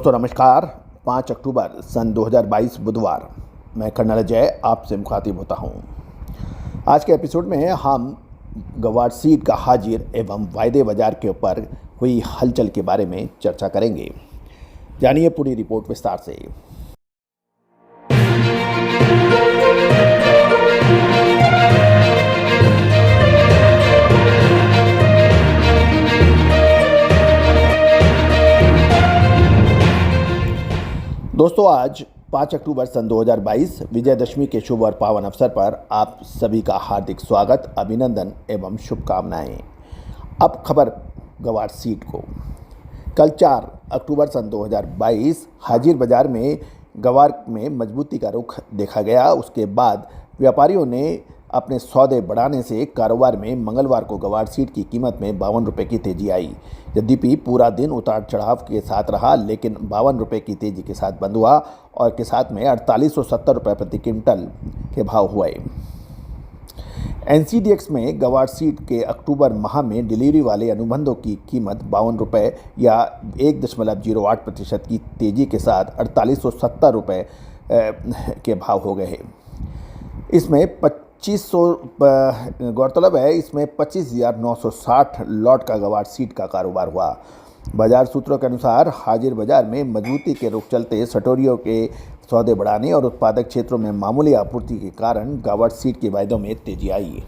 दोस्तों नमस्कार। 5 अक्टूबर सन 2022 बुधवार, मैं कर्नल अजय आपसे मुखातिब होता हूं। आज के एपिसोड में हम गवार सीट का हाजिर एवं वायदे बाजार के ऊपर हुई हलचल के बारे में चर्चा करेंगे। जानिए पूरी रिपोर्ट विस्तार से। दोस्तों आज 5 अक्टूबर सन 2022 विजयदशमी के शुभ और पावन अवसर पर आप सभी का हार्दिक स्वागत, अभिनंदन एवं शुभकामनाएं। अब खबर गवार सीट को। कल 4 अक्टूबर सन 2022 हाजिर बाजार में गवार में मजबूती का रुख देखा गया। उसके बाद व्यापारियों ने अपने सौदे बढ़ाने से कारोबार में मंगलवार को गवार सीट की कीमत में 52 रुपये की तेजी आई। यद्यपि पूरा दिन उतार चढ़ाव के साथ रहा, लेकिन 52 रुपये की तेजी के साथ बंद हुआ और के साथ में 4870 रुपये प्रति क्विंटल के भाव हुए। एनसीडीएक्स में गवार सीट के अक्टूबर माह में डिलीवरी वाले अनुबंधों की कीमत 52 रुपये या 1.08% की तेजी के साथ 4870 रुपये के भाव हो गए हैं। इसमें 2500 गौरतलब है, इसमें 25,960 लॉट का गवार सीट का कारोबार हुआ। बाजार सूत्रों के अनुसार हाजिर बाजार में मजबूती के रुख चलते सटोरियों के सौदे बढ़ाने और उत्पादक क्षेत्रों में मामूली आपूर्ति के कारण गवार सीट के वायदों में तेजी आई।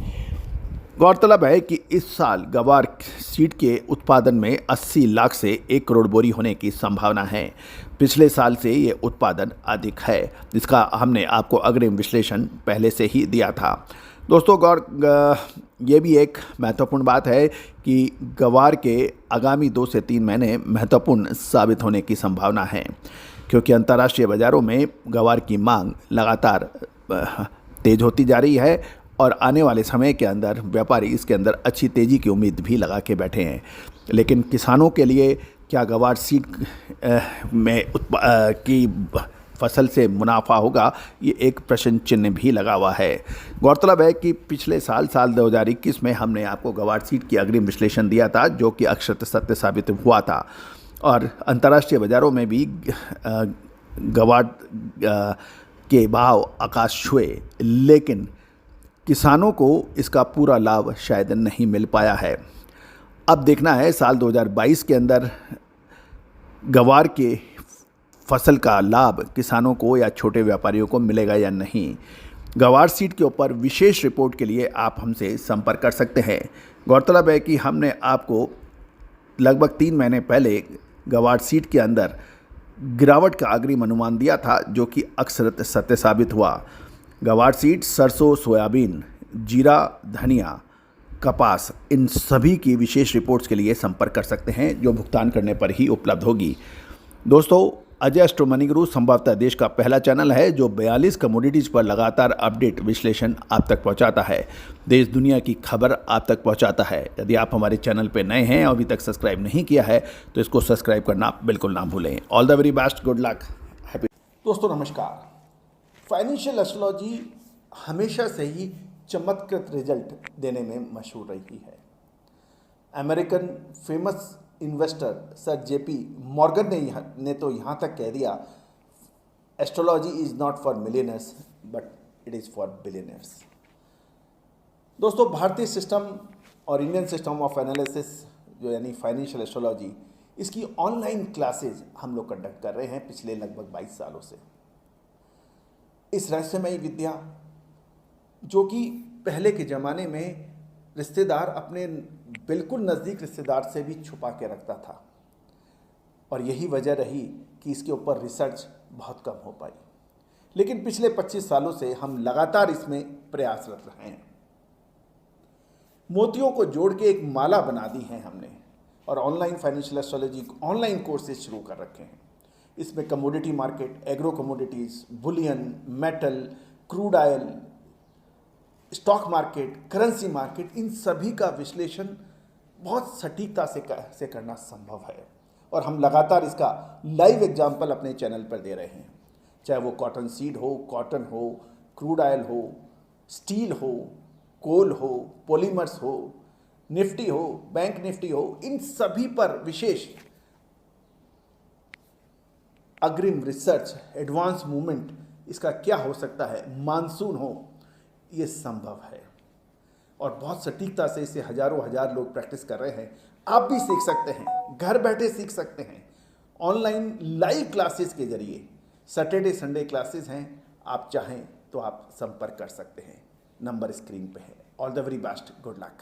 गौरतलब है कि इस साल गवार सीट के उत्पादन में 80 लाख से 1 करोड़ बोरी होने की संभावना है। पिछले साल से ये उत्पादन अधिक है, जिसका हमने आपको अग्रिम विश्लेषण पहले से ही दिया था। दोस्तों ये भी एक महत्वपूर्ण बात है कि गवार के आगामी 2 से 3 महीने महत्वपूर्ण साबित होने की संभावना है, क्योंकि अंतर्राष्ट्रीय बाज़ारों में गवार की मांग लगातार तेज होती जा रही है और आने वाले समय के अंदर व्यापारी इसके अंदर अच्छी तेज़ी की उम्मीद भी लगा के बैठे हैं। लेकिन किसानों के लिए क्या गवार सीट में की फसल से मुनाफा होगा, ये एक प्रश्न चिन्ह भी लगा हुआ है। गौरतलब है कि पिछले साल 2021 में हमने आपको गवार सीट की अग्रिम विश्लेषण दिया था, जो कि अक्षरत सत्य साबित हुआ था और अंतर्राष्ट्रीय बाज़ारों में भी गवार के भाव आकाश छुए, लेकिन किसानों को इसका पूरा लाभ शायद नहीं मिल पाया है। अब देखना है साल 2022 के अंदर गवार के फसल का लाभ किसानों को या छोटे व्यापारियों को मिलेगा या नहीं। गवार सीट के ऊपर विशेष रिपोर्ट के लिए आप हमसे संपर्क कर सकते हैं। गौरतलब है कि हमने आपको लगभग 3 महीने पहले गवार सीट के अंदर गिरावट का अग्रिम अनुमान दिया था, जो कि अक्षरत सत्य साबित हुआ। गवार सीट सरसों, सोयाबीन, जीरा, धनिया, कपास, इन सभी की विशेष रिपोर्ट्स के लिए संपर्क कर सकते हैं, जो भुगतान करने पर ही उपलब्ध होगी। दोस्तों, अजय एस्ट्रो मनी गुरु संभवतः देश का पहला चैनल है जो 42 कमोडिटीज़ पर लगातार अपडेट विश्लेषण आप तक पहुंचाता है, देश दुनिया की खबर आप तक पहुंचाता है। यदि आप हमारे चैनल पर नए हैं और अभी तक सब्सक्राइब नहीं किया है तो इसको सब्सक्राइब करना बिल्कुल ना भूलें। All the very best, good luck, happy. दोस्तों नमस्कार। फाइनेंशियल एस्ट्रोलॉजी हमेशा से ही चमत्कृत रिजल्ट देने में मशहूर रही है। American famous investor sir JP Morgan ने तो यहाँ तक कह दिया, astrology is not for millionaires but it is for billionaires. दोस्तों, भारतीय सिस्टम और इंडियन सिस्टम ऑफ एनालिसिस जो यानी फाइनेंशियल एस्ट्रोलॉजी, इसकी ऑनलाइन क्लासेज हम लोग कंडक्ट कर रहे हैं पिछले लगभग 22 सालों से। इस रहस्यमयी विद्या, जो कि पहले के ज़माने में रिश्तेदार अपने बिल्कुल नज़दीक रिश्तेदार से भी छुपा के रखता था, और यही वजह रही कि इसके ऊपर रिसर्च बहुत कम हो पाई। लेकिन पिछले 25 सालों से हम लगातार इसमें प्रयासरत रहे हैं। मोतियों को जोड़ के एक माला बना दी है हमने, और online financial astrology online courses शुरू कर रखे हैं। इसमें commodity market, agro commodities, bullion, metal, crude oil, stock market, currency market, इन सभी का विश्लेषण बहुत सटीकता से करना संभव है, और हम लगातार इसका लाइव एग्जाम्पल अपने चैनल पर दे रहे हैं। चाहे वो कॉटन सीड हो, कॉटन हो, क्रूड ऑयल हो, स्टील हो, कोल हो, पॉलीमर्स हो, निफ्टी हो, बैंक निफ्टी हो, इन सभी पर विशेष अग्रिम रिसर्च, एडवांस मूवमेंट, इसका क्या हो सकता है, मानसून हो, ये संभव है और बहुत सटीकता से इसे हजारों हजार लोग प्रैक्टिस कर रहे हैं। आप भी सीख सकते हैं, घर बैठे सीख सकते हैं, ऑनलाइन लाइव क्लासेस के जरिए। सैटरडे संडे क्लासेस हैं, आप चाहें तो आप संपर्क कर सकते हैं, नंबर स्क्रीन पे है। All the very best, good luck.